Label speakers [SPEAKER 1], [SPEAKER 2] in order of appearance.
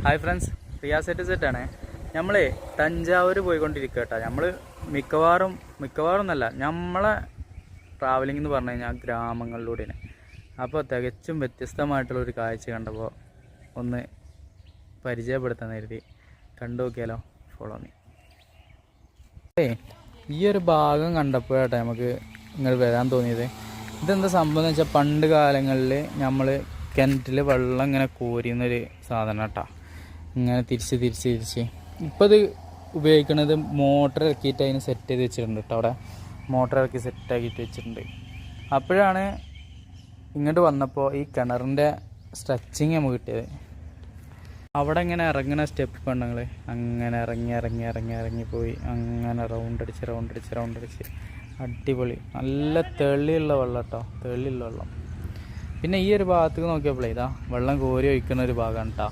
[SPEAKER 1] Hi friends, റിയാസെറ്റ് സെറ്റാണ്. നമ്മൾ തഞ്ചാവൂർ പോയിക്കൊണ്ടിരിക്കുക കേട്ടോ. നമ്മൾ മിക്കവാറും എന്നല്ല, നമ്മളെ ട്രാവലിംഗ് എന്ന് പറഞ്ഞു കഴിഞ്ഞാൽ ഗ്രാമങ്ങളിലൂടെയാണ്. അപ്പോൾ തികച്ചും വ്യത്യസ്തമായിട്ടുള്ളൊരു കാഴ്ച കണ്ടപ്പോൾ ഒന്ന് പരിചയപ്പെടുത്താൻ കരുതി. കണ്ടു നോക്കിയാലോ, ഫോളോ മീ. ഈ ഒരു ഭാഗം കണ്ടപ്പോഴാട്ടെ നമുക്ക് ഇങ്ങനെ വരാൻ തോന്നിയത്. ഇതെന്താ സംഭവം എന്ന് വെച്ചാൽ, പണ്ട് കാലങ്ങളിൽ നമ്മൾ കിണറ്റിൽ വെള്ളം ഇങ്ങനെ കോരിയുന്നൊരു സാധനം കേട്ടോ. ഇങ്ങനെ തിരിച്ച് ഇപ്പോൾ ഇത് ഉപയോഗിക്കുന്നത് മോട്ടർ ഇറക്കിയിട്ട് അതിന് സെറ്റ് ചെയ്ത് വെച്ചിട്ടുണ്ട് കേട്ടോ. അവിടെ മോട്ടർ ഇറക്കി സെറ്റാക്കിയിട്ട് വെച്ചിട്ടുണ്ട്. അപ്പോഴാണ് ഇങ്ങോട്ട് വന്നപ്പോൾ ഈ കിണറിൻ്റെ സ്ട്രെച്ചിങ് നമുക്ക് കിട്ടിയത്. അവിടെ ഇങ്ങനെ ഇറങ്ങുന്ന സ്റ്റെപ്പ് കണ്ടങ്ങൾ അങ്ങനെ ഇറങ്ങി പോയി അങ്ങനെ റൗണ്ട് അടിച്ച് അടിപൊളി, നല്ല തെളിയുള്ള വെള്ളം കേട്ടോ, തെളിയുള്ള വെള്ളം. പിന്നെ ഈ ഒരു ഭാഗത്തേക്ക് നോക്കിയപ്പോഴേ ഇതാ വെള്ളം കോരി ഒഴിക്കുന്ന ഒരു ഭാഗമാണ് കേട്ടോ.